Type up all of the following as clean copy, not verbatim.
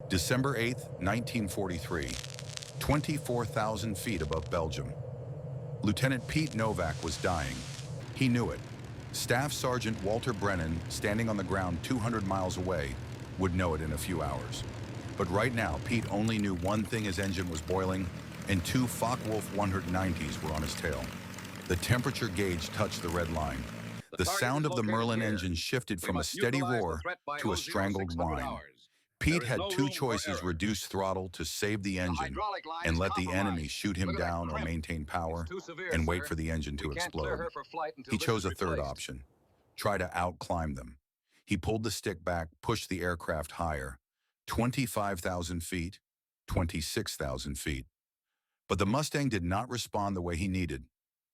December 8, 1943, 24,000 feet above Belgium. Lieutenant Pete Novak was dying. He knew it. Staff Sergeant Walter Brennan, standing on the ground 200 miles away, would know it in a few hours. But right now, Pete only knew one thing: his engine was boiling, and two Focke-Wulf 190s were on his tail. The temperature gauge touched the red line. The sound of the Merlin engine shifted from a steady roar to a strangled whine. Pete had two choices: reduce throttle to save the engine and let the enemy shoot him down, or maintain power and wait for the engine to explode. He chose a third option: try to outclimb them. He pulled the stick back, pushed the aircraft higher, 25,000 feet, 26,000 feet. But the Mustang did not respond the way he needed.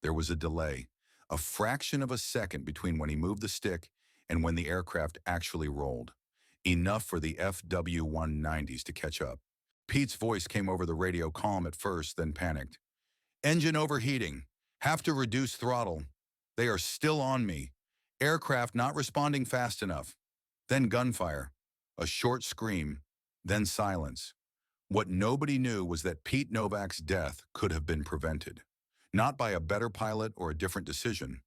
There was a delay, a fraction of a second between when he moved the stick and when the aircraft actually rolled. Enough for the FW-190s to catch up. Pete's voice came over the radio, calm at first, then panicked. "Engine overheating. Have to reduce throttle. They are still on me. Aircraft not responding fast enough." Then gunfire. A short scream. Then silence. What nobody knew was that Pete Novak's death could have been prevented. Not by a better pilot or a different decision,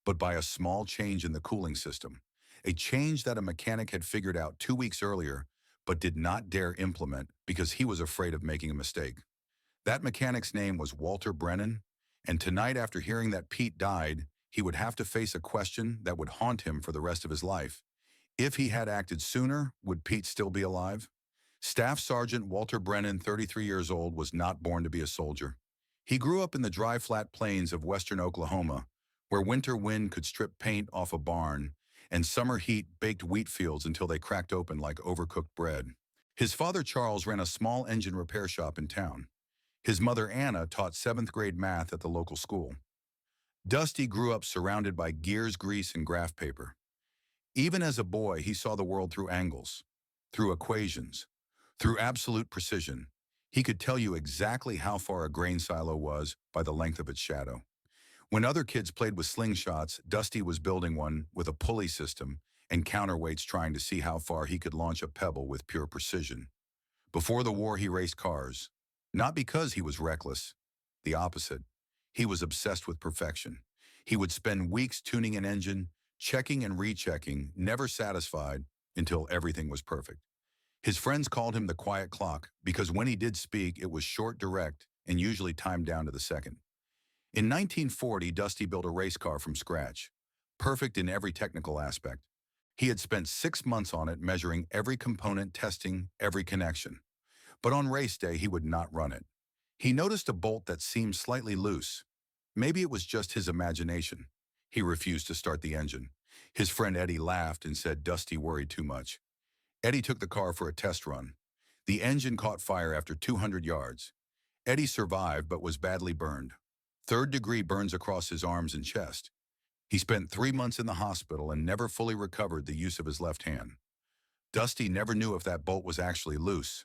but by a small change in the cooling system. A change that a mechanic had figured out 2 weeks earlier, but did not dare implement because he was afraid of making a mistake. That mechanic's name was Walter Brennan, and tonight, after hearing that Pete died, he would have to face a question that would haunt him for the rest of his life. If he had acted sooner, would Pete still be alive? Staff Sergeant Walter Brennan, 33 years old, was not born to be a soldier. He grew up in the dry, flat plains of western Oklahoma, where winter wind could strip paint off a barn and summer heat baked wheat fields until they cracked open like overcooked bread. His father, Charles, ran a small engine repair shop in town. His mother, Anna, taught 7th grade math at the local school. Dusty grew up surrounded by gears, grease, and graph paper. Even as a boy, he saw the world through angles, through equations, through absolute precision. He could tell you exactly how far a grain silo was by the length of its shadow. When other kids played with slingshots, Dusty was building one with a pulley system and counterweights, trying to see how far he could launch a pebble with pure precision. Before the war, he raced cars. Not because he was reckless. The opposite. He was obsessed with perfection. He would spend weeks tuning an engine, checking and rechecking, never satisfied until everything was perfect. His friends called him the quiet clock because when he did speak, it was short, direct, and usually timed down to the second. In 1940, Dusty built a race car from scratch, perfect in every technical aspect. He had spent 6 months on it, measuring every component, testing every connection. But on race day, he would not run it. He noticed a bolt that seemed slightly loose. Maybe it was just his imagination. He refused to start the engine. His friend Eddie laughed and said Dusty worried too much. Eddie took the car for a test run. The engine caught fire after 200 yards. Eddie survived but was badly burned. 3rd-degree burns across his arms and chest. He spent 3 months in the hospital and never fully recovered the use of his left hand. Dusty never knew if that bolt was actually loose,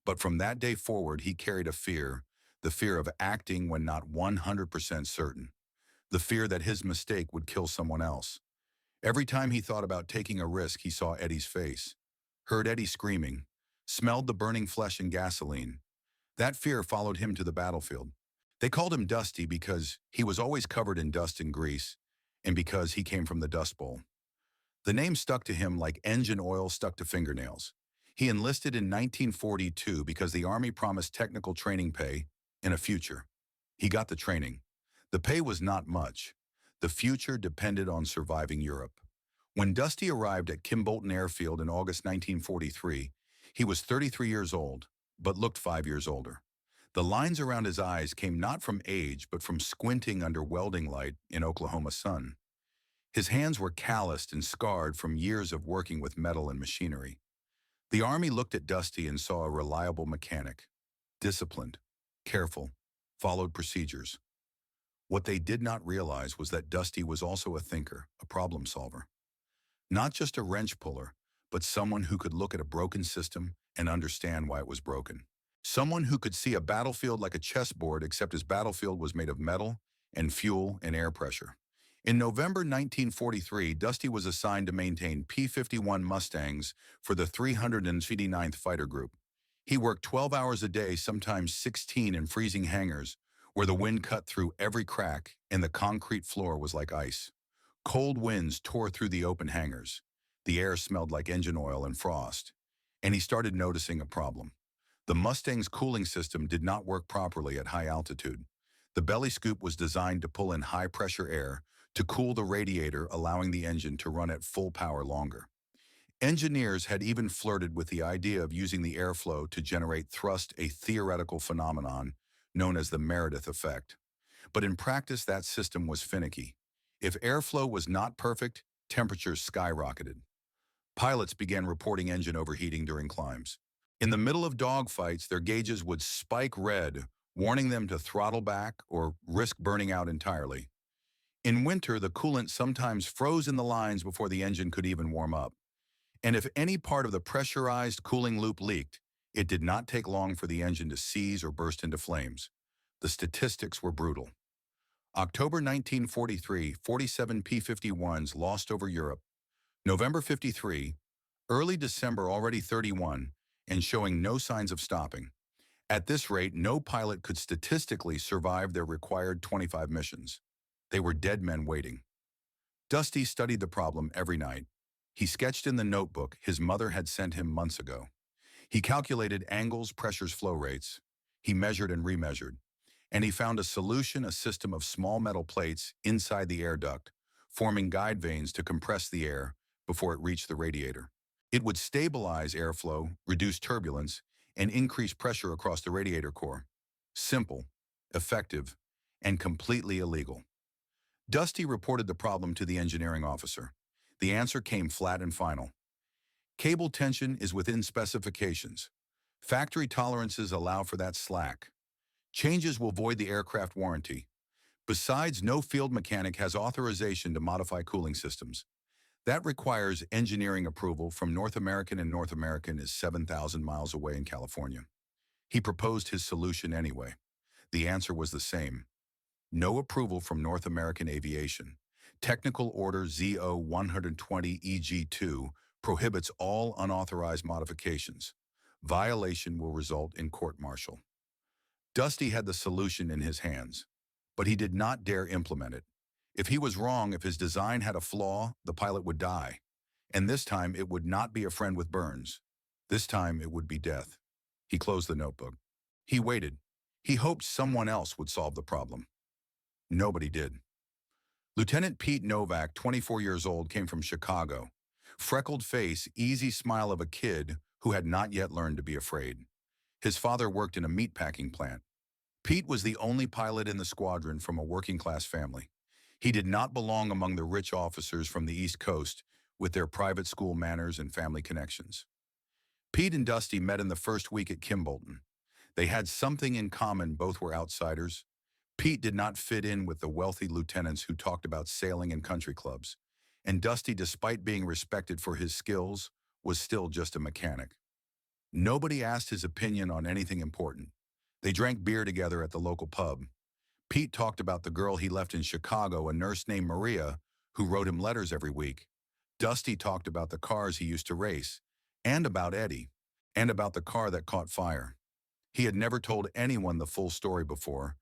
but from that day forward he carried a fear, the fear of acting when not 100% certain, the fear that his mistake would kill someone else. Every time he thought about taking a risk, he saw Eddie's face, heard Eddie screaming, smelled the burning flesh and gasoline. That fear followed him to the battlefield. They called him Dusty because he was always covered in dust and grease, and because he came from the Dust Bowl. The name stuck to him like engine oil stuck to fingernails. He enlisted in 1942 because the Army promised technical training pay and a future. He got the training. The pay was not much. The future depended on surviving Europe. When Dusty arrived at Kimbolton Airfield in August 1943, he was 33 years old, but looked 5 years older. The lines around his eyes came not from age, but from squinting under welding light in Oklahoma sun. His hands were calloused and scarred from years of working with metal and machinery. The Army looked at Dusty and saw a reliable mechanic, disciplined, careful, followed procedures. What they did not realize was that Dusty was also a thinker, a problem solver. Not just a wrench puller, but someone who could look at a broken system and understand why it was broken. Someone who could see a battlefield like a chessboard, except his battlefield was made of metal and fuel and air pressure. In November 1943, Dusty was assigned to maintain P-51 Mustangs for the 359th Fighter Group. He worked 12 hours a day, sometimes 16 in freezing hangars, where the wind cut through every crack and the concrete floor was like ice. Cold winds tore through the open hangars. The air smelled like engine oil and frost. And he started noticing a problem. The Mustang's cooling system did not work properly at high altitude. The belly scoop was designed to pull in high-pressure air to cool the radiator, allowing the engine to run at full power longer. Engineers had even flirted with the idea of using the airflow to generate thrust, a theoretical phenomenon known as the Meredith effect. But in practice, that system was finicky. If airflow was not perfect, temperatures skyrocketed. Pilots began reporting engine overheating during climbs. In the middle of dogfights, their gauges would spike red, warning them to throttle back or risk burning out entirely. In winter, the coolant sometimes froze in the lines before the engine could even warm up. And if any part of the pressurized cooling loop leaked, it did not take long for the engine to seize or burst into flames. The statistics were brutal. October 1943, 47 P-51s lost over Europe. November 53, early December already 31, and showing no signs of stopping. At this rate, no pilot could statistically survive their required 25 missions. They were dead men waiting. Dusty studied the problem every night. He sketched in the notebook his mother had sent him months ago. He calculated angles, pressures, flow rates. He measured and remeasured. And he found a solution, a system of small metal plates inside the air duct, forming guide vanes to compress the air before it reached the radiator. It would stabilize airflow, reduce turbulence, and increase pressure across the radiator core. Simple, effective, and completely illegal. Dusty reported the problem to the engineering officer. The answer came flat and final. Cable tension is within specifications. Factory tolerances allow for that slack. Changes will void the aircraft warranty. Besides, no field mechanic has authorization to modify cooling systems. That requires engineering approval from North American, and North American is 7,000 miles away in California. He proposed his solution anyway. The answer was the same. No approval from North American Aviation. Technical Order ZO-120 EG2 prohibits all unauthorized modifications. Violation will result in court-martial. Dusty had the solution in his hands, but he did not dare implement it. If he was wrong, if his design had a flaw, the pilot would die. And this time, it would not be a friend with burns. This time, it would be death. He closed the notebook. He waited. He hoped someone else would solve the problem. Nobody did. Lieutenant Pete Novak, 24 years old, came from Chicago. Freckled face, easy smile of a kid who had not yet learned to be afraid. His father worked in a meatpacking plant. Pete was the only pilot in the squadron from a working-class family. He did not belong among the rich officers from the East Coast with their private school manners and family connections. Pete and Dusty met in the first week at Kimbolton. They had something in common. Both were outsiders. Pete did not fit in with the wealthy lieutenants who talked about sailing and country clubs. And Dusty, despite being respected for his skills, was still just a mechanic. Nobody asked his opinion on anything important. They drank beer together at the local pub. Pete talked about the girl he left in Chicago, a nurse named Maria, who wrote him letters every week. Dusty talked about the cars he used to race, and about Eddie, and about the car that caught fire. He had never told anyone the full story before,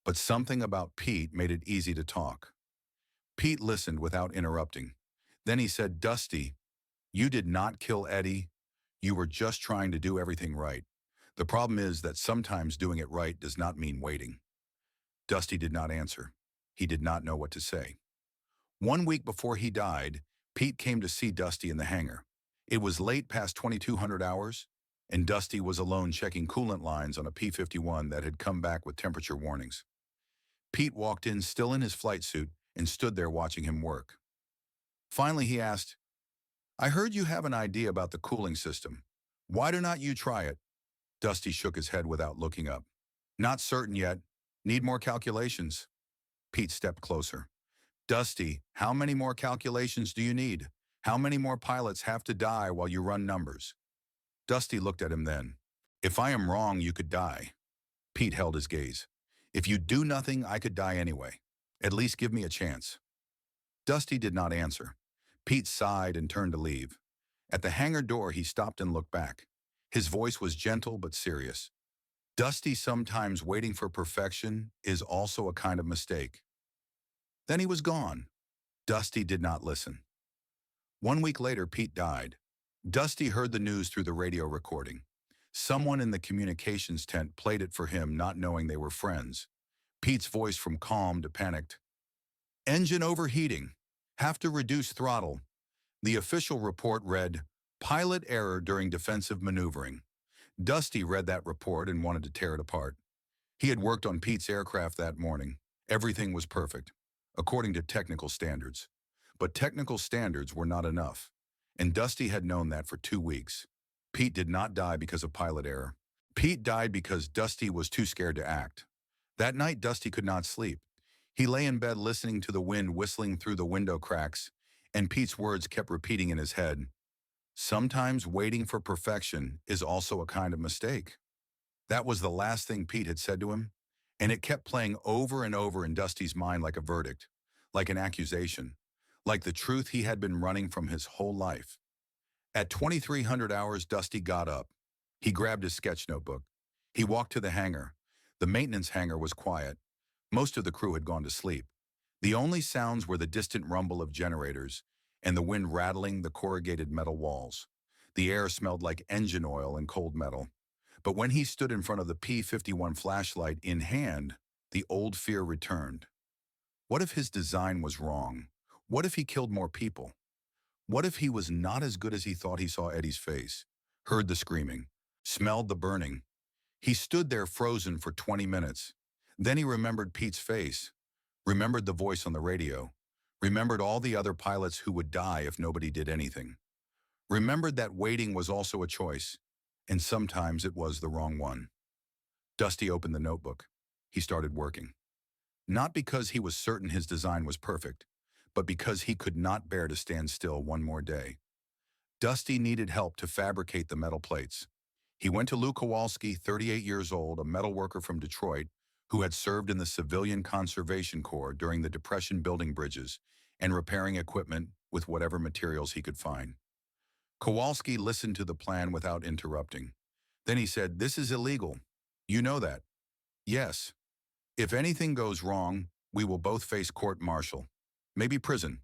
but something about Pete made it easy to talk. Pete listened without interrupting. Then he said, "Dusty, you did not kill Eddie. You were just trying to do everything right. The problem is that sometimes doing it right does not mean waiting." Dusty did not answer. He did not know what to say. 1 week before he died, Pete came to see Dusty in the hangar. It was late past 2200 hours, and Dusty was alone checking coolant lines on a P-51 that had come back with temperature warnings. Pete walked in still in his flight suit and stood there watching him work. Finally, he asked, "I heard you have an idea about the cooling system. Why do not you try it?" Dusty shook his head without looking up. "Not certain yet. Need more calculations." Pete stepped closer. "Dusty, how many more calculations do you need? How many more pilots have to die while you run numbers?" Dusty looked at him then. "If I am wrong, you could die." Pete held his gaze. "If you do nothing, I could die anyway. At least give me a chance." Dusty did not answer. Pete sighed and turned to leave. At the hangar door, he stopped and looked back. His voice was gentle but serious. Dusty, sometimes waiting for perfection is also a kind of mistake. Then he was gone. Dusty did not listen. 1 week later, Pete died. Dusty heard the news through the radio recording. Someone in the communications tent played it for him, not knowing they were friends. Pete's voice from calm to panicked. Engine overheating. Have to reduce throttle. The official report read, pilot error during defensive maneuvering. Dusty read that report and wanted to tear it apart. He had worked on Pete's aircraft that morning. Everything was perfect, according to technical standards. But technical standards were not enough, and Dusty had known that for 2 weeks. Pete did not die because of pilot error. Pete died because Dusty was too scared to act. That night, Dusty could not sleep. He lay in bed listening to the wind whistling through the window cracks, and Pete's words kept repeating in his head. Sometimes waiting for perfection is also a kind of mistake. That was the last thing Pete had said to him, and it kept playing over and over in Dusty's mind like a verdict, like an accusation, like the truth he had been running from his whole life. At 2300 hours, Dusty got up. He grabbed his sketch notebook. He walked to the hangar. The maintenance hangar was quiet. Most of the crew had gone to sleep. The only sounds were the distant rumble of generators and the wind rattling the corrugated metal walls. The air smelled like engine oil and cold metal. But when he stood in front of the P-51 flashlight in hand, the old fear returned. What if his design was wrong? What if he killed more people? What if he was not as good as he thought? He saw Eddie's face, heard the screaming, smelled the burning. He stood there frozen for 20 minutes. Then he remembered Pete's face, remembered the voice on the radio, remembered all the other pilots who would die if nobody did anything. Remembered that waiting was also a choice, and sometimes it was the wrong one. Dusty opened the notebook. He started working. Not because he was certain his design was perfect, but because he could not bear to stand still one more day. Dusty needed help to fabricate the metal plates. He went to Lou Kowalski, 38 years old, a metal worker from Detroit, who had served in the Civilian Conservation Corps during the Depression, building bridges and repairing equipment with whatever materials he could find. Kowalski listened to the plan without interrupting. Then he said, "This is illegal. You know that." "Yes. If anything goes wrong, we will both face court-martial. Maybe prison."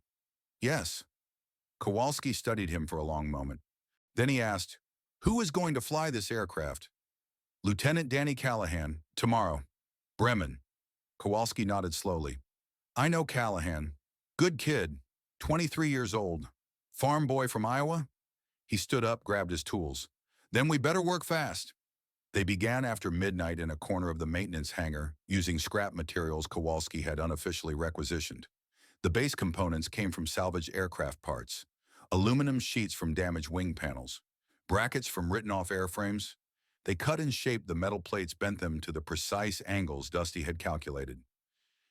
"Yes." Kowalski studied him for a long moment. Then he asked, "Who is going to fly this aircraft?" "Lieutenant Danny Callahan, tomorrow." "Brennan." Kowalski nodded slowly. "I know Callahan. Good kid, 23 years old. Farm boy from Iowa?" He stood up, grabbed his tools. "Then we better work fast." They began after midnight in a corner of the maintenance hangar, using scrap materials Kowalski had unofficially requisitioned. The base components came from salvaged aircraft parts, aluminum sheets from damaged wing panels, brackets from written-off airframes. They cut and shaped the metal plates, bent them to the precise angles Dusty had calculated.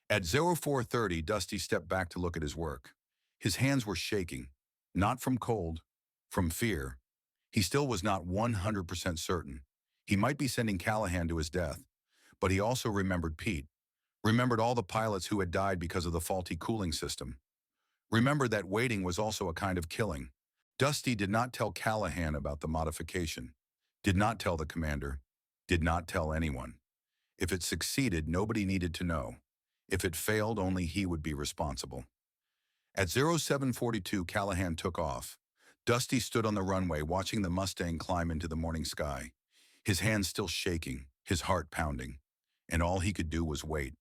At 0430, Dusty stepped back to look at his work. His hands were shaking, not from cold, from fear. He still was not 100% certain. He might be sending Callahan to his death, but he also remembered Pete, remembered all the pilots who had died because of the faulty cooling system. Remembered that waiting was also a kind of killing. Dusty did not tell Callahan about the modification, did not tell the commander, did not tell anyone. If it succeeded, nobody needed to know. If it failed, only he would be responsible. At 0742, Callahan took off. Dusty stood on the runway, watching the Mustang climb into the morning sky, his hands still shaking, his heart pounding, and all he could do was wait.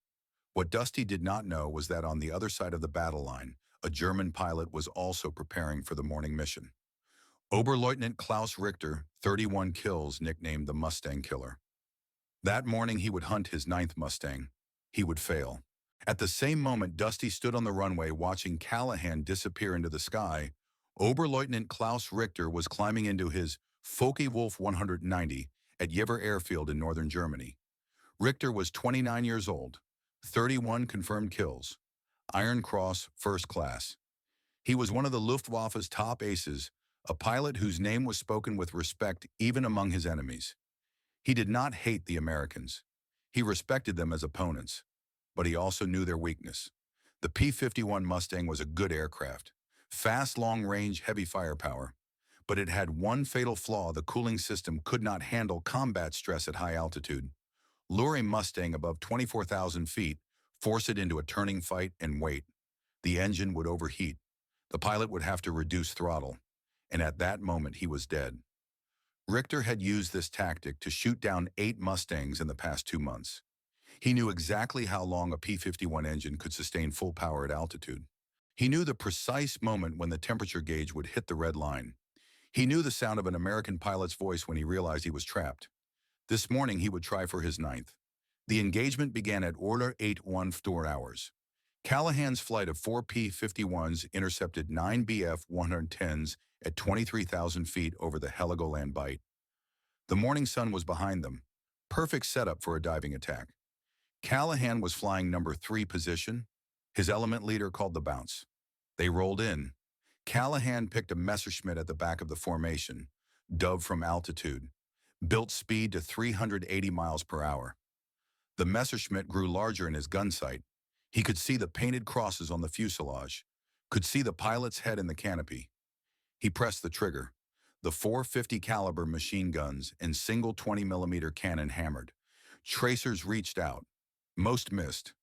What Dusty did not know was that on the other side of the battle line, a German pilot was also preparing for the morning mission. Oberleutnant Klaus Richter, 31 kills, nicknamed the Mustang Killer. That morning he would hunt his 9th Mustang. He would fail. At the same moment Dusty stood on the runway watching Callahan disappear into the sky, Oberleutnant Klaus Richter was climbing into his Focke-Wulf 190 at Jever Airfield in northern Germany. Richter was 29 years old, 31 confirmed kills, Iron Cross, first class. He was one of the Luftwaffe's top aces, a pilot whose name was spoken with respect even among his enemies. He did not hate the Americans. He respected them as opponents, but he also knew their weakness. The P-51 Mustang was a good aircraft, fast, long-range, heavy firepower, But it had one fatal flaw: the cooling system could not handle combat stress at high altitude. Lure a Mustang above 24,000 feet, force it into a turning fight, and wait. The engine would overheat. The pilot would have to reduce throttle. And at that moment, he was dead. Richter had used this tactic to shoot down 8 Mustangs in the past 2 months. He knew exactly how long a P-51 engine could sustain full power at altitude. He knew the precise moment when the temperature gauge would hit the red line. He knew the sound of an American pilot's voice when he realized he was trapped. This morning, he would try for his 9th. The engagement began at Order 81 hours. Callahan's flight of 4 P-51s intercepted 9 Bf-110s at 23,000 feet over the Heligoland Bight. The morning sun was behind them, perfect setup for a diving attack. Callahan was flying number 3 position. His element leader called the bounce. They rolled in. Callahan picked a Messerschmitt at the back of the formation, dove from altitude, built speed to 380 miles per hour. The Messerschmitt grew larger in his gun sight. He could see the painted crosses on the fuselage, could see the pilot's head in the canopy. He pressed the trigger. The 450 caliber machine guns and single 20mm cannon hammered. Tracers reached out. Most missed.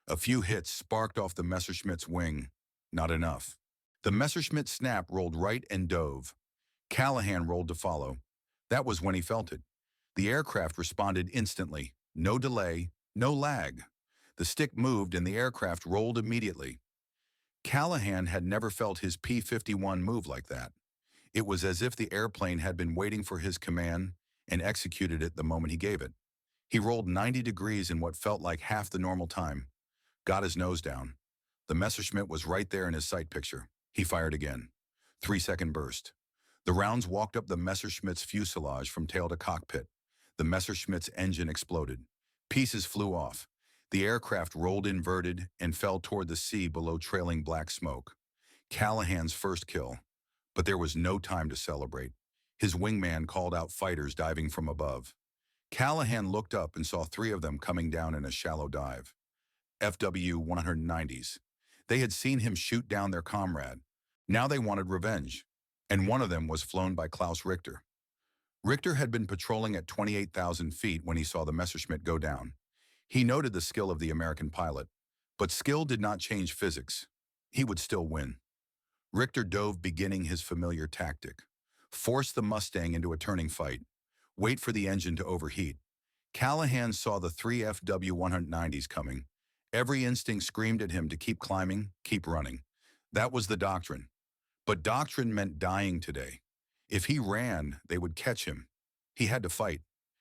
A few hits sparked off the Messerschmitt's wing. Not enough. The Messerschmitt snap rolled right and dove. Callahan rolled to follow. That was when he felt it. The aircraft responded instantly. No delay, no lag. The stick moved and the aircraft rolled immediately. Callahan had never felt his P-51 move like that. It was as if the airplane had been waiting for his command and executed it the moment he gave it. He rolled 90 degrees in what felt like half the normal time. Got his nose down. The Messerschmitt was right there in his sight picture. He fired again. 3-second burst. The rounds walked up the Messerschmitt's fuselage from tail to cockpit. The Messerschmitt's engine exploded. Pieces flew off. The aircraft rolled inverted and fell toward the sea below trailing black smoke. Callahan's first kill. But there was no time to celebrate. His wingman called out fighters diving from above. Callahan looked up and saw 3 of them coming down in a shallow dive. FW-190s. They had seen him shoot down their comrade. Now they wanted revenge. And one of them was flown by Klaus Richter. Richter had been patrolling at 28,000 feet when he saw the Messerschmitt go down. He noted the skill of the American pilot, but skill did not change physics. He would still win. Richter dove, beginning his familiar tactic. Force the Mustang into a turning fight. Wait for the engine to overheat. Callahan saw the 3 FW-190s coming. Every instinct screamed at him to keep climbing, keep running. That was the doctrine. But doctrine meant dying today. If he ran, they would catch him. He had to fight.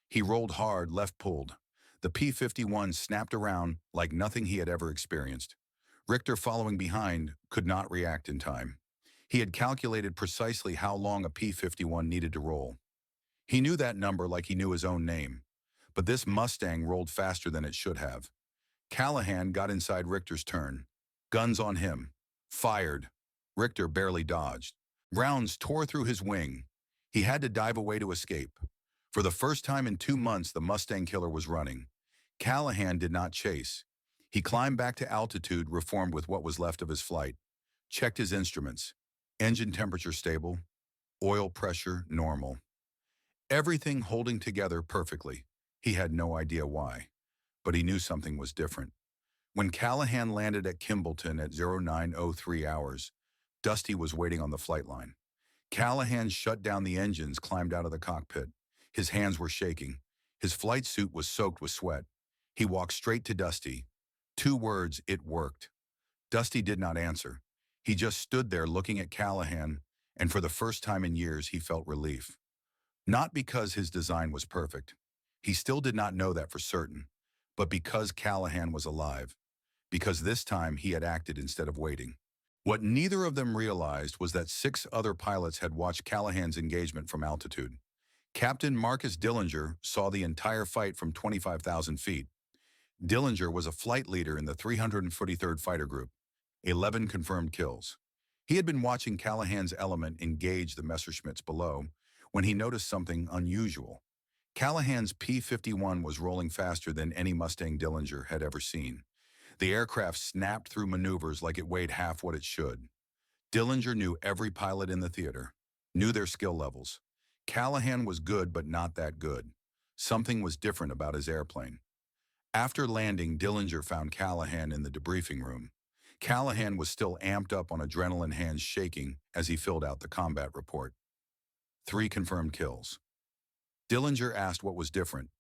He rolled hard, left pulled. The P-51 snapped around like nothing he had ever experienced. Richter, following behind, could not react in time. He had calculated precisely how long a P-51 needed to roll. He knew that number like he knew his own name. But this Mustang rolled faster than it should have. Callahan got inside Richter's turn. Guns on him. Fired. Richter barely dodged. Rounds tore through his wing. He had to dive away to escape. For the first time in 2 months, the Mustang killer was running. Callahan did not chase. He climbed back to altitude, reformed with what was left of his flight. Checked his instruments. Engine temperature stable. Oil pressure normal. Everything holding together perfectly. He had no idea why. But he knew something was different. When Callahan landed at Kimballton at 09:03 hours, Dusty was waiting on the flight line. Callahan shut down the engines, climbed out of the cockpit. His hands were shaking. His flight suit was soaked with sweat. He walked straight to Dusty. 2 words: it worked. Dusty did not answer. He just stood there looking at Callahan, and for the first time in years, he felt relief. Not because his design was perfect. He still did not know that for certain, but because Callahan was alive. Because this time he had acted instead of waiting. What neither of them realized was that 6 other pilots had watched Callahan's engagement from altitude. Captain Marcus Dillinger saw the entire fight from 25,000 feet. Dillinger was a flight leader in the 343rd Fighter Group. 11 confirmed kills. He had been watching Callahan's element engage the Messerschmitts below when he noticed something unusual. Callahan's P-51 was rolling faster than any Mustang Dillinger had ever seen. The aircraft snapped through maneuvers like it weighed half what it should. Dillinger knew every pilot in the theater. knew their skill levels. Callahan was good, but not that good. Something was different about his airplane. After landing, Dillinger found Callahan in the debriefing room. Callahan was still amped up on adrenaline, hands shaking as he filled out the combat report. 3 confirmed kills. Dillinger asked what was different.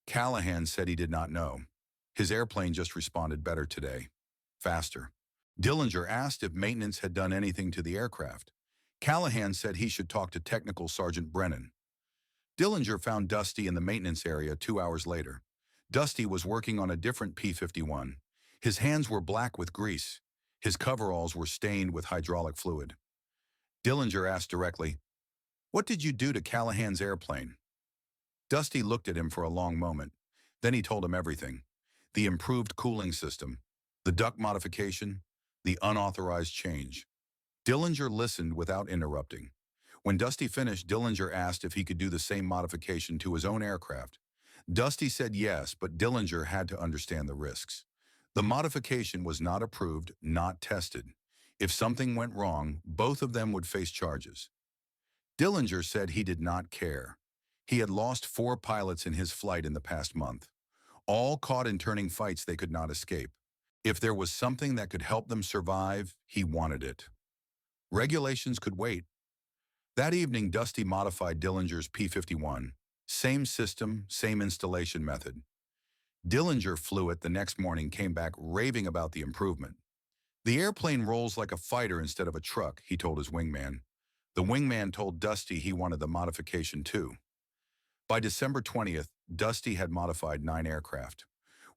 Callahan said he did not know. His airplane just responded better today. Faster. Dillinger asked if maintenance had done anything to the aircraft. Callahan said he should talk to Technical Sergeant Brennan. Dillinger found Dusty in the maintenance area 2 hours later. Dusty was working on a different P-51. His hands were black with grease. His coveralls were stained with hydraulic fluid. Dillinger asked directly, "What did you do to Callahan's airplane?" Dusty looked at him for a long moment. Then he told him everything. The improved cooling system, the duct modification, the unauthorized change. Dillinger listened without interrupting. When Dusty finished, Dillinger asked if he could do the same modification to his own aircraft. Dusty said yes, but Dillinger had to understand the risks. The modification was not approved, not tested. If something went wrong, both of them would face charges. Dillinger said he did not care. He had lost 4 pilots in his flight in the past month, all caught in turning fights they could not escape. If there was something that could help them survive, he wanted it. Regulations could wait. That evening, Dusty modified Dillinger's P-51. Same system, same installation method. Dillinger flew it the next morning, came back raving about the improvement. "The airplane rolls like a fighter instead of a truck," he told his wingman. The wingman told Dusty he wanted the modification too. By December 20th, Dusty had modified 9 aircraft.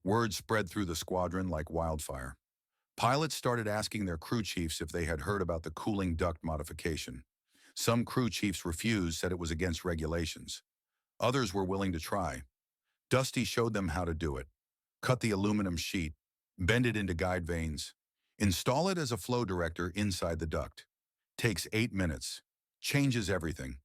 Word spread through the squadron like wildfire. Pilots started asking their crew chiefs if they had heard about the cooling duct modification. Some crew chiefs refused, said it was against regulations. Others were willing to try. Dusty showed them how to do it. Cut the aluminum sheet, bend it into guide vanes, install it as a flow director inside the duct. Takes 8 minutes. Changes everything.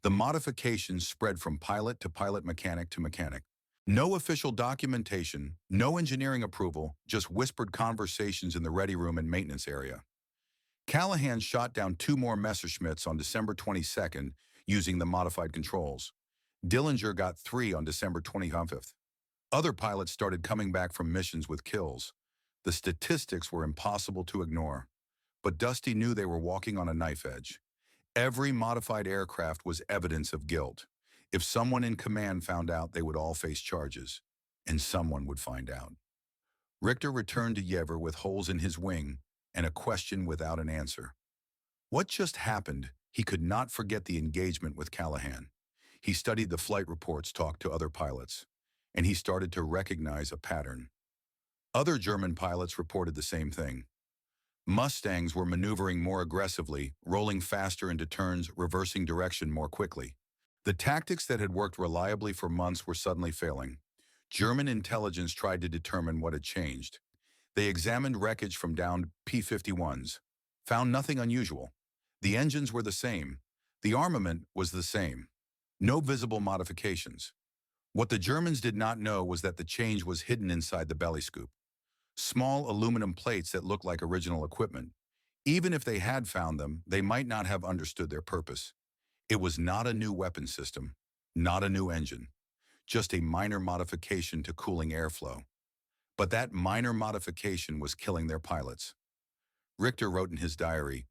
The modifications spread from pilot to pilot, mechanic to mechanic. No official documentation, no engineering approval, just whispered conversations in the ready room and maintenance area. Callahan shot down 2 more Messerschmitts on December 22nd using the modified controls. Dillinger got 3 on December 25th. Other pilots started coming back from missions with kills. The statistics were impossible to ignore. But Dusty knew they were walking on a knife edge. Every modified aircraft was evidence of guilt. If someone in command found out, they would all face charges. And someone would find out. Richter returned to Yevor with holes in his wing and a question without an answer. What just happened? He could not forget the engagement with Callahan. He studied the flight reports, talked to other pilots, and he started to recognize a pattern. Other German pilots reported the same thing. Mustangs were maneuvering more aggressively, rolling faster into turns, reversing direction more quickly. The tactics that had worked reliably for months were suddenly failing. German intelligence tried to determine what had changed. They examined wreckage from downed P-51s, found nothing unusual. The engines were the same. The armament was the same. No visible modifications. What the Germans did not know was that the change was hidden inside the belly scoop. Small aluminum plates that looked like original equipment. Even if they had found them, they might not have understood their purpose. It was not a new weapon system, not a new engine, just a minor modification to cooling airflow. But that minor modification was killing their pilots. Richter wrote in his diary,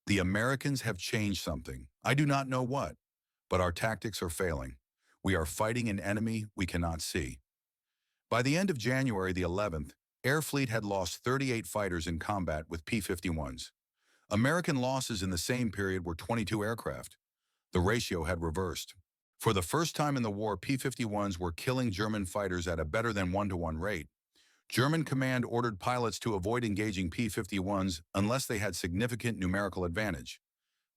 "The Americans have changed something. I do not know what, but our tactics are failing. We are fighting an enemy we cannot see." By the end of January the 11th, Air Fleet had lost 38 fighters in combat with P-51s. American losses in the same period were 22 aircraft. The ratio had reversed. For the first time in the war, P-51s were killing German fighters at a better than 1-to-1 rate. German command ordered pilots to avoid engaging P-51s unless they had significant numerical advantage.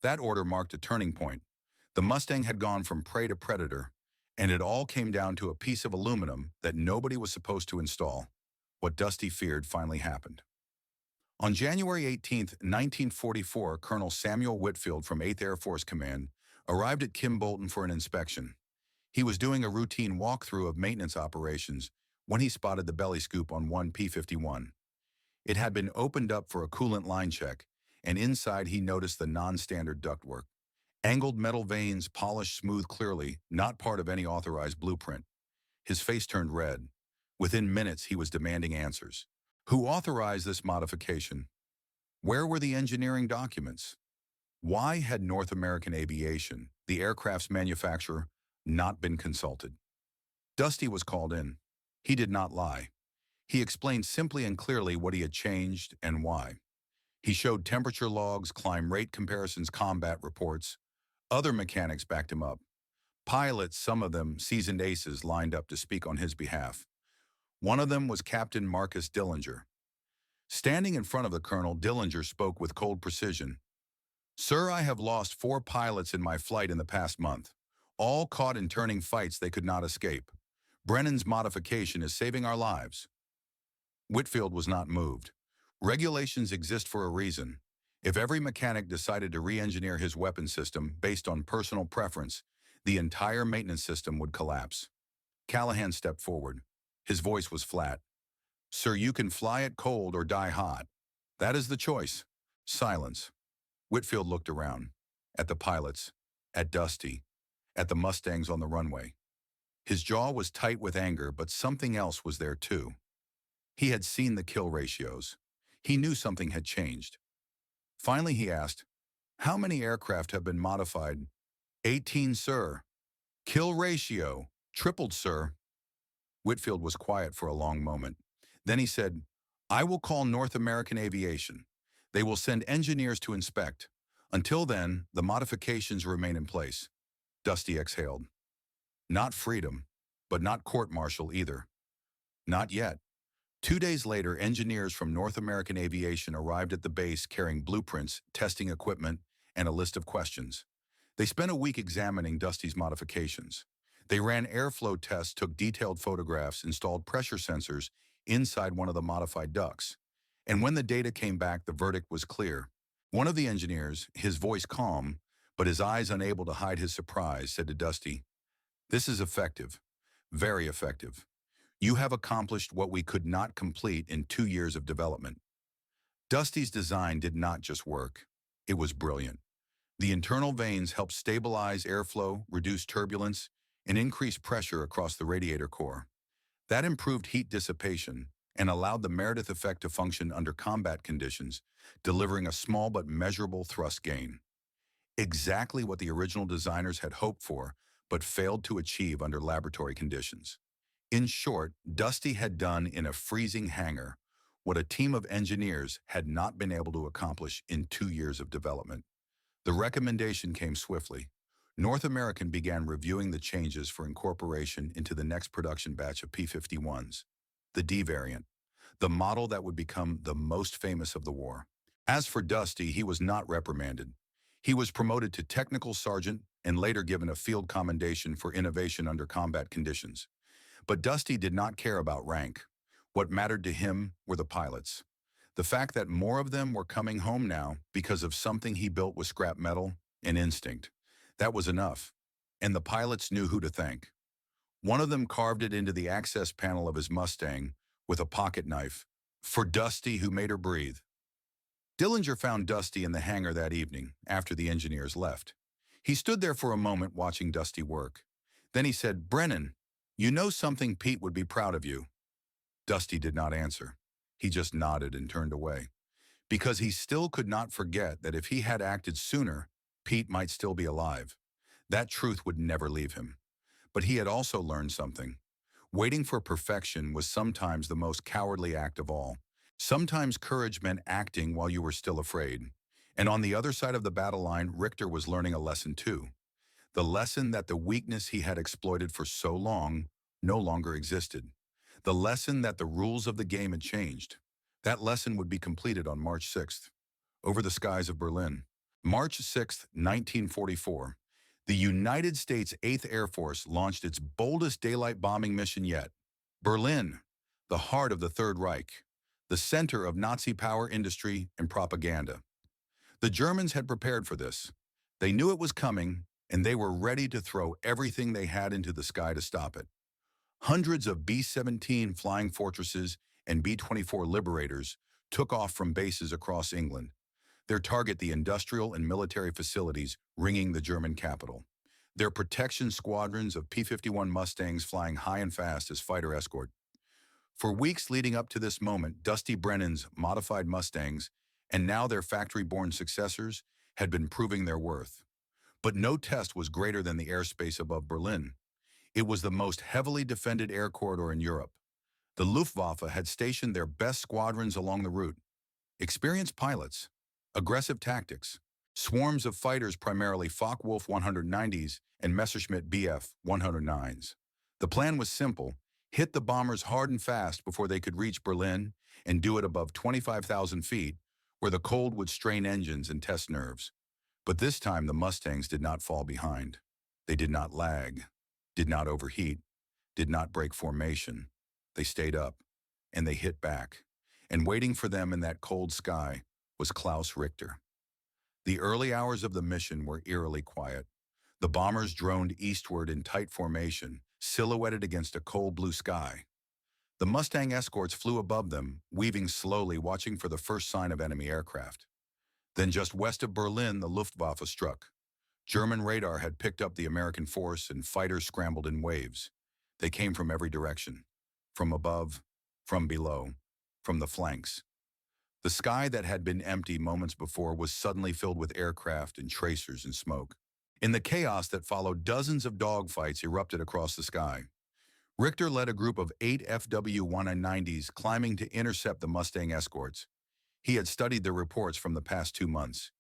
That order marked a turning point. The Mustang had gone from prey to predator, and it all came down to a piece of aluminum that nobody was supposed to install. What Dusty feared finally happened. On January 18, 1944, Colonel Samuel Whitfield from 8th Air Force Command arrived at Kim Bolton for an inspection. He was doing a routine walkthrough of maintenance operations when he spotted the belly scoop on one P-51. It had been opened up for a coolant line check, and inside he noticed the non-standard ductwork. Angled metal veins, polished smooth clearly, not part of any authorized blueprint. His face turned red. Within minutes, he was demanding answers. Who authorized this modification? Where were the engineering documents? Why had North American Aviation, the aircraft's manufacturer, not been consulted? Dusty was called in. He did not lie. He explained simply and clearly what he had changed and why. He showed temperature logs, climb rate comparisons, combat reports. Other mechanics backed him up. Pilots, some of them seasoned aces, lined up to speak on his behalf. One of them was Captain Marcus Dillinger. Standing in front of the colonel, Dillinger spoke with cold precision. "Sir, I have lost 4 pilots in my flight in the past month, all caught in turning fights they could not escape. Brennan's modification is saving our lives." Whitfield was not moved. Regulations exist for a reason. If every mechanic decided to re-engineer his weapon system based on personal preference, the entire maintenance system would collapse. Callahan stepped forward. His voice was flat. "Sir, you can fly it cold or die hot. That is the choice." Silence. Whitfield looked around. At the pilots. At Dusty. At the Mustangs on the runway. His jaw was tight with anger, but something else was there too. He had seen the kill ratios. He knew something had changed. Finally, he asked, "How many aircraft have been modified?" 18, sir." "Kill ratio, tripled, sir." Whitfield was quiet for a long moment. Then he said, "I will call North American Aviation. They will send engineers to inspect. Until then, the modifications remain in place." Dusty exhaled. Not freedom, but not court-martial either. Not yet. 2 days later, engineers from North American Aviation arrived at the base carrying blueprints, testing equipment, and a list of questions. They spent a week examining Dusty's modifications. They ran airflow tests, took detailed photographs, installed pressure sensors inside one of the modified ducts. And when the data came back, the verdict was clear. One of the engineers, his voice calm, but his eyes unable to hide his surprise, said to Dusty, "This is effective, very effective. You have accomplished what we could not complete in 2 years of development." Dusty's design did not just work. It was brilliant. The internal vanes helped stabilize airflow, reduce turbulence, and increase pressure across the radiator core. That improved heat dissipation and allowed the Meredith effect to function under combat conditions, delivering a small but measurable thrust gain. Exactly what the original designers had hoped for, but failed to achieve under laboratory conditions. In short, Dusty had done in a freezing hangar what a team of engineers had not been able to accomplish in 2 years of development. The recommendation came swiftly. North American began reviewing the changes for incorporation into the next production batch of P-51s, the D variant, the model that would become the most famous of the war. As for Dusty, he was not reprimanded. He was promoted to technical sergeant and later given a field commendation for innovation under combat conditions. But Dusty did not care about rank. What mattered to him were the pilots. The fact that more of them were coming home now because of something he built with scrap metal and instinct. That was enough. And the pilots knew who to thank. One of them carved it into the access panel of his Mustang with a pocket knife. "For Dusty, who made her breathe." Dillinger found Dusty in the hangar that evening after the engineers left. He stood there for a moment watching Dusty work. Then he said, "Brennan, you know something Pete would be proud of you." Dusty did not answer. He just nodded and turned away. Because he still could not forget that if he had acted sooner, Pete might still be alive. That truth would never leave him. But he had also learned something. Waiting for perfection was sometimes the most cowardly act of all. Sometimes courage meant acting while you were still afraid. And on the other side of the battle line, Richter was learning a lesson too. The lesson that the weakness he had exploited for so long no longer existed. The lesson that the rules of the game had changed. That lesson would be completed on March 6th, over the skies of Berlin. March 6th, 1944, the United States 8th Air Force launched its boldest daylight bombing mission yet. Berlin, the heart of the Third Reich, the center of Nazi power, industry, and propaganda. The Germans had prepared for this. They knew it was coming, and they were ready to throw everything they had into the sky to stop it. Hundreds of B-17 Flying Fortresses and B-24 Liberators took off from bases across England. Their target, the industrial and military facilities ringing the German capital. Their protection squadrons of P-51 Mustangs flying high and fast as fighter escort. For weeks leading up to this moment, Dusty Brennan's modified Mustangs, and now their factory-born successors, had been proving their worth. But no test was greater than the airspace above Berlin. It was the most heavily defended air corridor in Europe. The Luftwaffe had stationed their best squadrons along the route. Experienced pilots, aggressive tactics, swarms of fighters, primarily Focke-Wulf 190s and Messerschmitt Bf 109s. The plan was simple: hit the bombers hard and fast before they could reach Berlin, and do it above 25,000 feet, where the cold would strain engines and test nerves. But this time the Mustangs did not fall behind. They did not lag, did not overheat, did not break formation. They stayed up, and they hit back. And waiting for them in that cold sky was Klaus Richter. The early hours of the mission were eerily quiet. The bombers droned eastward in tight formation, silhouetted against a cold blue sky. The Mustang escorts flew above them, weaving slowly, watching for the first sign of enemy aircraft. Then just west of Berlin, the Luftwaffe struck. German radar had picked up the American force, and fighters scrambled in waves. They came from every direction. From above, from below, from the flanks. The sky that had been empty moments before was suddenly filled with aircraft and tracers and smoke. In the chaos that followed, dozens of dogfights erupted across the sky. Richter led a group of 8 FW-190s climbing to intercept the Mustang escorts. He had studied their reports from the past 2 months.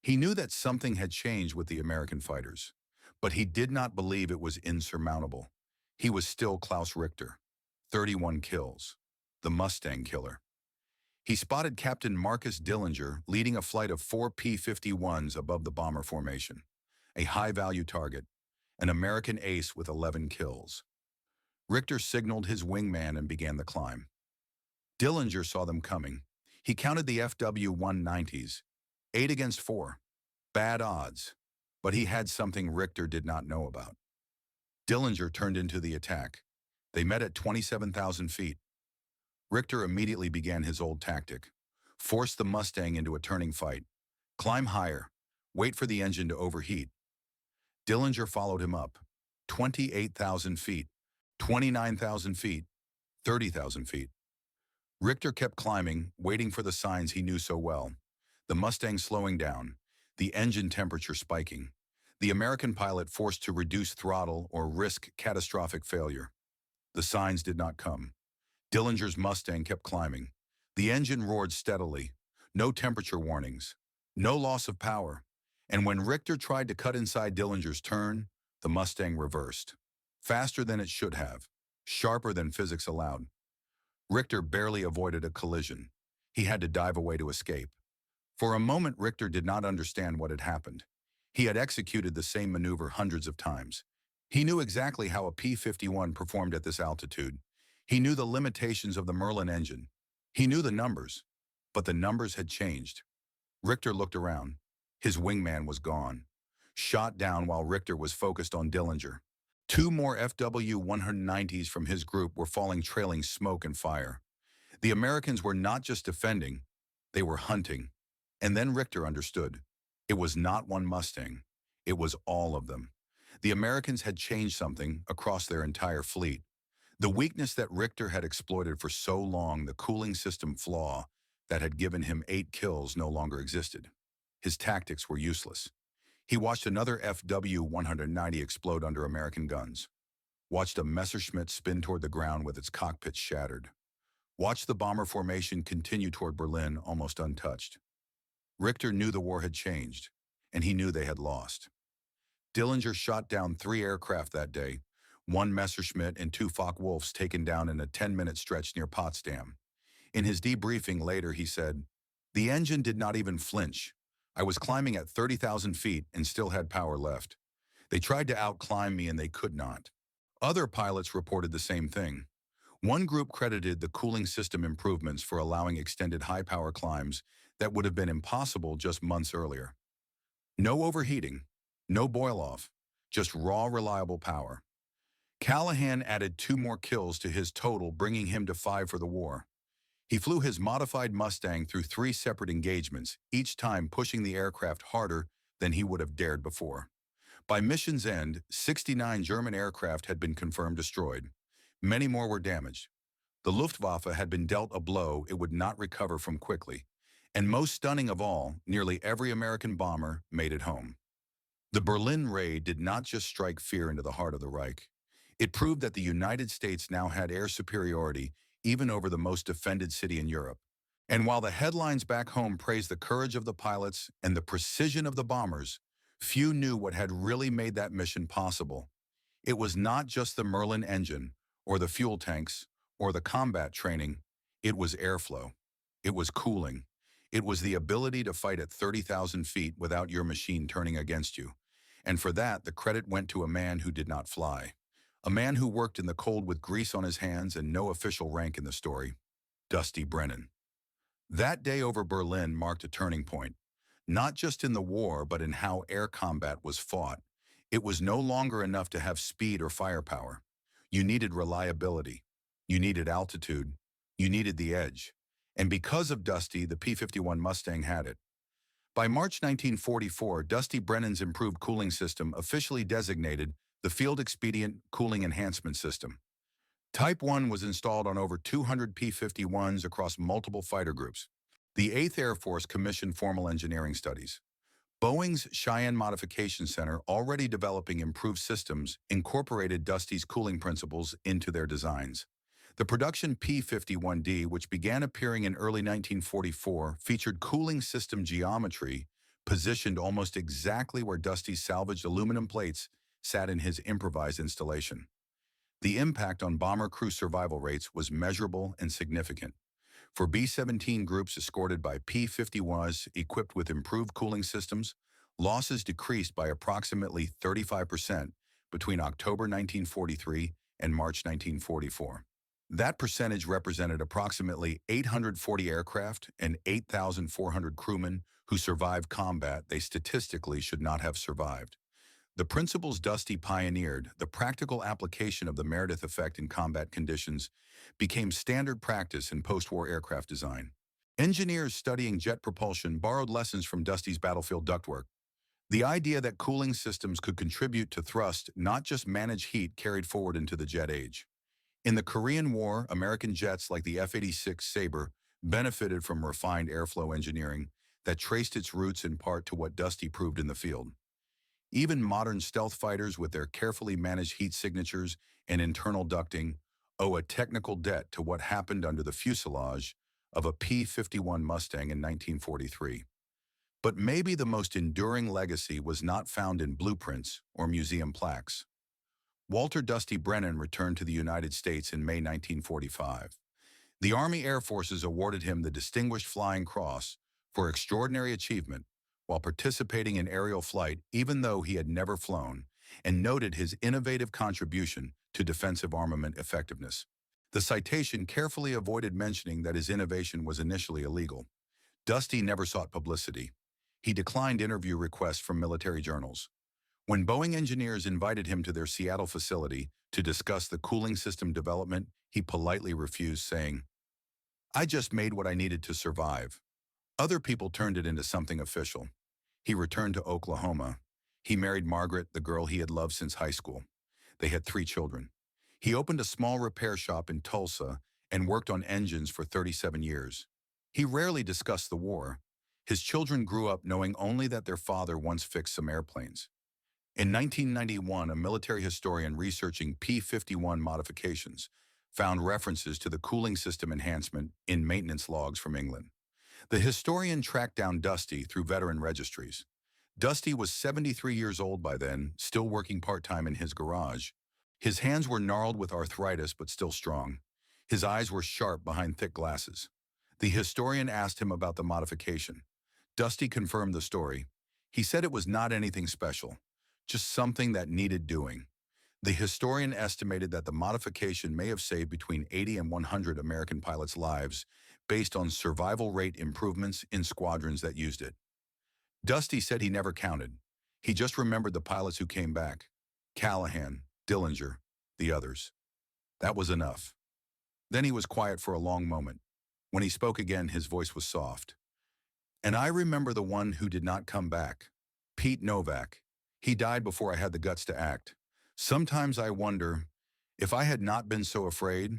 He knew that something had changed with the American fighters, but he did not believe it was insurmountable. He was still Klaus Richter. 31 kills. The Mustang killer. He spotted Captain Marcus Dillinger leading a flight of 4 P-51s above the bomber formation. A high-value target. An American ace with 11 kills. Richter signaled his wingman and began the climb. Dillinger saw them coming. He counted the FW-190s. 8 against 4. Bad odds. But he had something Richter did not know about. Dillinger turned into the attack. They met at 27,000 feet. Richter immediately began his old tactic. Force the Mustang into a turning fight. Climb higher. Wait for the engine to overheat. Dillinger followed him up. 28,000 feet. 29,000 feet. 30,000 feet. Richter kept climbing, waiting for the signs he knew so well. The Mustang slowing down. The engine temperature spiking. The American pilot forced to reduce throttle or risk catastrophic failure. The signs did not come. Dillinger's Mustang kept climbing. The engine roared steadily. No temperature warnings. No loss of power. And when Richter tried to cut inside Dillinger's turn, the Mustang reversed. Faster than it should have. Sharper than physics allowed. Richter barely avoided a collision. He had to dive away to escape. For a moment, Richter did not understand what had happened. He had executed the same maneuver hundreds of times. He knew exactly how a P-51 performed at this altitude. He knew the limitations of the Merlin engine. He knew the numbers, but the numbers had changed. Richter looked around. His wingman was gone, shot down while Richter was focused on Dillinger. 2 more FW-190s from his group were falling, trailing smoke and fire. The Americans were not just defending, they were hunting. And then Richter understood. It was not one Mustang. It was all of them. The Americans had changed something across their entire fleet. The weakness that Richter had exploited for so long, the cooling system flaw that had given him 8 kills, no longer existed. His tactics were useless. He watched another FW-190 explode under American guns. Watched a Messerschmitt spin toward the ground with its cockpit shattered. Watched the bomber formation continue toward Berlin almost untouched. Richter knew the war had changed, and he knew they had lost. Dillinger shot down 3 aircraft that day, 1 Messerschmitt and 2 Focke-Wulfs taken down in a 10-minute stretch near Potsdam. In his debriefing later, he said, "The engine did not even flinch. I was climbing at 30,000 feet and still had power left. They tried to outclimb me and they could not." Other pilots reported the same thing. One group credited the cooling system improvements for allowing extended high-power climbs that would have been impossible just months earlier. No overheating, no boil-off, just raw, reliable power. Callahan added 2 more kills to his total, bringing him to 5 for the war. He flew his modified Mustang through 3 separate engagements, each time pushing the aircraft harder than he would have dared before. By mission's end, 69 German aircraft had been confirmed destroyed. Many more were damaged. The Luftwaffe had been dealt a blow it would not recover from quickly. And most stunning of all, nearly every American bomber made it home. The Berlin raid did not just strike fear into the heart of the Reich. It proved that the United States now had air superiority even over the most defended city in Europe. And while the headlines back home praised the courage of the pilots and the precision of the bombers, few knew what had really made that mission possible. It was not just the Merlin engine, or the fuel tanks, or the combat training. It was airflow. It was cooling. It was the ability to fight at 30,000 feet without your machine turning against you. And for that, the credit went to a man who did not fly. A man who worked in the cold with grease on his hands and no official rank in the story. Dusty Brennan. That day over Berlin marked a turning point, not just in the war but in how air combat was fought. It was no longer enough to have speed or firepower. You needed reliability. You needed altitude. You needed the edge. And because of Dusty, the P-51 Mustang had it. By March 1944, Dusty Brennan's improved cooling system officially designated the Field Expedient Cooling Enhancement System. Type 1 was installed on over 200 P-51s across multiple fighter groups. The 8th Air Force commissioned formal engineering studies. Boeing's Cheyenne Modification Center, already developing improved systems, incorporated Dusty's cooling principles into their designs. The production P-51D, which began appearing in early 1944, featured cooling system geometry positioned almost exactly where Dusty's salvaged aluminum plates sat in his improvised installation. The impact on bomber crew survival rates was measurable and significant. For B-17 groups escorted by P-51s equipped with improved cooling systems, losses decreased by approximately 35% between October 1943 and March 1944. That percentage represented approximately 840 aircraft and 8,400 crewmen who survived combat they statistically should not have survived. The principles Dusty pioneered, the practical application of the Meredith effect in combat conditions, became standard practice in post-war aircraft design. Engineers studying jet propulsion borrowed lessons from Dusty's battlefield ductwork. The idea that cooling systems could contribute to thrust, not just manage heat, carried forward into the jet age. In the Korean War, American jets like the F-86 Sabre benefited from refined airflow engineering that traced its roots in part to what Dusty proved in the field. Even modern stealth fighters with their carefully managed heat signatures and internal ducting owe a technical debt to what happened under the fuselage of a P-51 Mustang in 1943. But maybe the most enduring legacy was not found in blueprints or museum plaques. Walter Dusty Brennan returned to the United States in May 1945. The Army Air Forces awarded him the Distinguished Flying Cross for extraordinary achievement while participating in aerial flight even though he had never flown, and noted his innovative contribution to defensive armament effectiveness. The citation carefully avoided mentioning that his innovation was initially illegal. Dusty never sought publicity. He declined interview requests from military journals. When Boeing engineers invited him to their Seattle facility to discuss the cooling system development, he politely refused, saying, "I just made what I needed to survive." Other people turned it into something official. He returned to Oklahoma. He married Margaret, the girl he had loved since high school. They had 3 children. He opened a small repair shop in Tulsa and worked on engines for 37 years. He rarely discussed the war. His children grew up knowing only that their father once fixed some airplanes. In 1991, a military historian researching P-51 modifications found references to the cooling system enhancement in maintenance logs from England. The historian tracked down Dusty through veteran registries. Dusty was 73 years old by then, still working part-time in his garage. His hands were gnarled with arthritis but still strong. His eyes were sharp behind thick glasses. The historian asked him about the modification. Dusty confirmed the story. He said it was not anything special, just something that needed doing. The historian estimated that the modification may have saved between 80 and 100 American pilots' lives based on survival rate improvements in squadrons that used it. Dusty said he never counted. He just remembered the pilots who came back. Callahan, Dillinger, the others. That was enough. Then he was quiet for a long moment. When he spoke again, his voice was soft. And I remember the one who did not come back. Pete Novak. He died before I had the guts to act. Sometimes I wonder, if I had not been so afraid.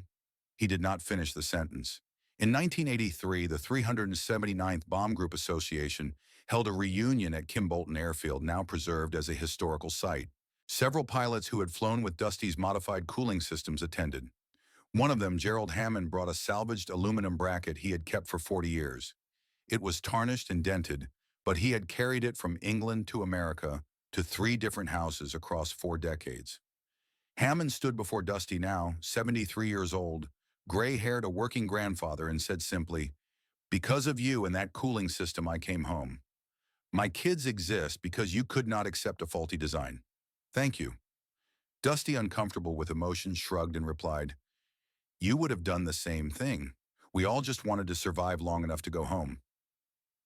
He did not finish the sentence. In 1983, the 379th Bomb Group Association held a reunion at Kim Bolton Airfield, now preserved as a historical site. Several pilots who had flown with Dusty's modified cooling systems attended. One of them, Gerald Hammond, brought a salvaged aluminum bracket he had kept for 40 years. It was tarnished and dented, but he had carried it from England to America to 3 different houses across 4 decades. Hammond stood before Dusty, now 73 years old, gray-haired, a working grandfather, and said simply, "Because of you and that cooling system, I came home. My kids exist because you could not accept a faulty design. Thank you." Dusty, uncomfortable with emotion, shrugged and replied, "You would have done the same thing. We all just wanted to survive long enough to go home."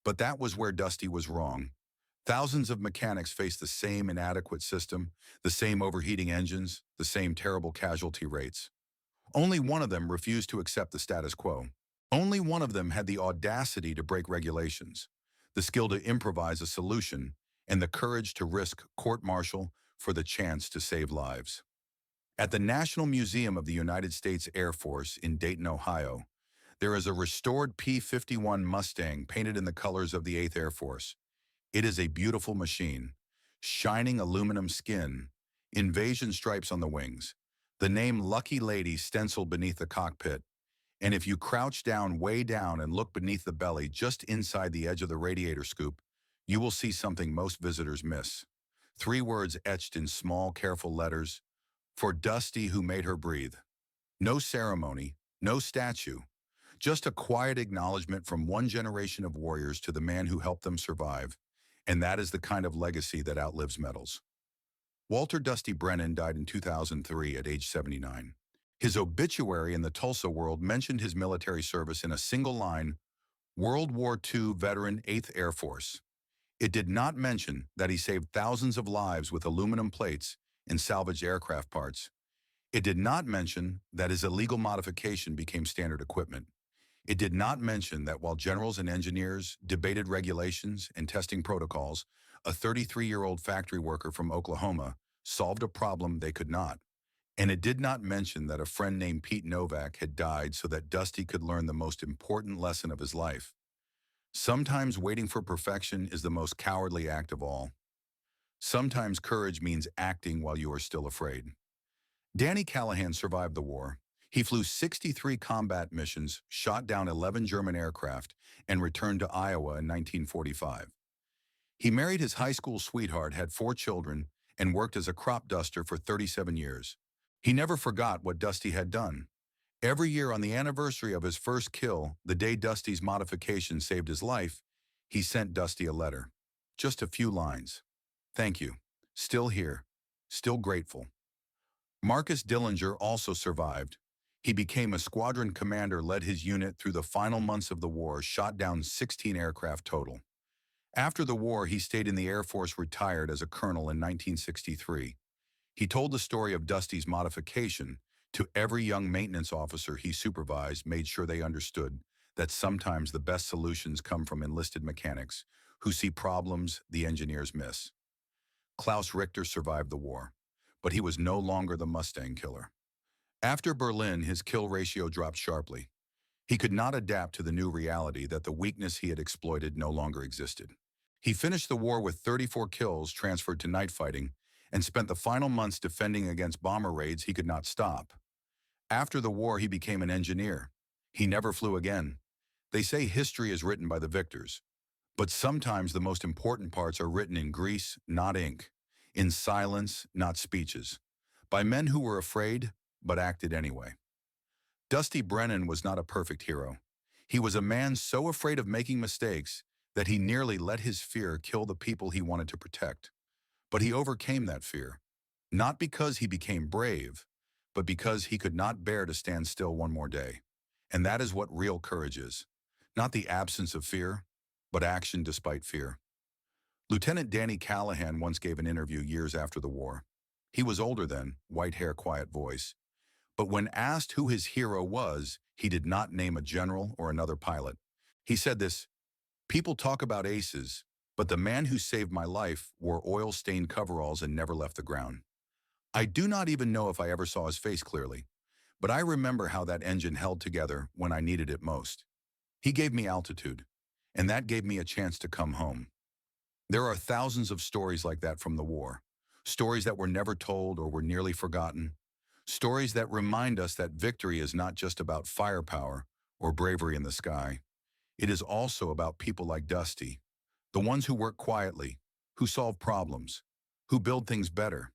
But that was where Dusty was wrong. Thousands of mechanics faced the same inadequate system, the same overheating engines, the same terrible casualty rates. Only one of them refused to accept the status quo. Only one of them had the audacity to break regulations, the skill to improvise a solution, and the courage to risk court-martial for the chance to save lives. At the National Museum of the United States Air Force in Dayton, Ohio, there is a restored P-51 Mustang painted in the colors of the 8th Air Force. It is a beautiful machine, shining aluminum skin, invasion stripes on the wings, the name Lucky Lady stenciled beneath the cockpit, and if you crouch down, way down, and look beneath the belly just inside the edge of the radiator scoop, you will see something most visitors miss. 3 words etched in small, careful letters: "For Dusty who made her breathe." No ceremony, no statue, just a quiet acknowledgement from one generation of warriors to the man who helped them survive, and that is the kind of legacy that outlives medals. Walter Dusty Brennan died in 2003 at age 79. His obituary in the Tulsa World mentioned his military service in a single line: World War II veteran, 8th Air Force. It did not mention that he saved thousands of lives with aluminum plates and salvaged aircraft parts. It did not mention that his illegal modification became standard equipment. It did not mention that while generals and engineers debated regulations and testing protocols, a 33-year-old factory worker from Oklahoma solved a problem they could not. And it did not mention that a friend named Pete Novak had died so that Dusty could learn the most important lesson of his life. Sometimes waiting for perfection is the most cowardly act of all. Sometimes courage means acting while you are still afraid. Danny Callahan survived the war. He flew 63 combat missions, shot down 11 German aircraft, and returned to Iowa in 1945. He married his high school sweetheart, had 4 children, and worked as a crop duster for 37 years. He never forgot what Dusty had done. Every year on the anniversary of his first kill, the day Dusty's modification saved his life, he sent Dusty a letter. Just a few lines. "Thank you. Still here. Still grateful." Marcus Dillinger also survived. He became a squadron commander, led his unit through the final months of the war, shot down 16 aircraft total. After the war, he stayed in the Air Force, retired as a colonel in 1963. He told the story of Dusty's modification to every young maintenance officer he supervised, made sure they understood that sometimes the best solutions come from enlisted mechanics who see problems the engineers miss. Klaus Richter survived the war, but he was no longer the Mustang killer. After Berlin, his kill ratio dropped sharply. He could not adapt to the new reality that the weakness he had exploited no longer existed. He finished the war with 34 kills, transferred to night fighting, and spent the final months defending against bomber raids he could not stop. After the war, he became an engineer. He never flew again. They say history is written by the victors, but sometimes the most important parts are written in grease, not ink, in silence, not speeches, by men who were afraid but acted anyway. Dusty Brennan was not a perfect hero. He was a man so afraid of making mistakes that he nearly let his fear kill the people he wanted to protect. But he overcame that fear, not because he became brave, but because he could not bear to stand still one more day. And that is what real courage is. Not the absence of fear, but action despite fear. Lieutenant Danny Callahan once gave an interview years after the war. He was older then, white hair, quiet voice. But when asked who his hero was, He did not name a general or another pilot. He said this, "People talk about aces, but the man who saved my life wore oil-stained coveralls and never left the ground." I do not even know if I ever saw his face clearly, but I remember how that engine held together when I needed it most. He gave me altitude, and that gave me a chance to come home. There are thousands of stories like that from the war, stories that were never told or were nearly forgotten, stories that remind us that victory is not just about firepower or bravery in the sky. It is also about people like Dusty, the ones who work quietly, who solve problems, who build things better,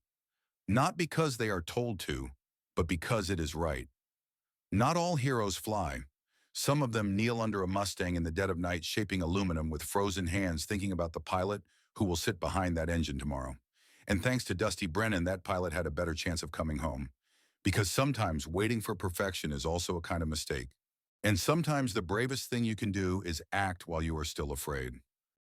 not because they are told to, but because it is right. Not all heroes fly. Some of them kneel under a Mustang in the dead of night, shaping aluminum with frozen hands, thinking about the pilot who will sit behind that engine tomorrow. And thanks to Dusty Brennan, that pilot had a better chance of coming home. Because sometimes waiting for perfection is also a kind of mistake. And sometimes the bravest thing you can do is act while you are still afraid.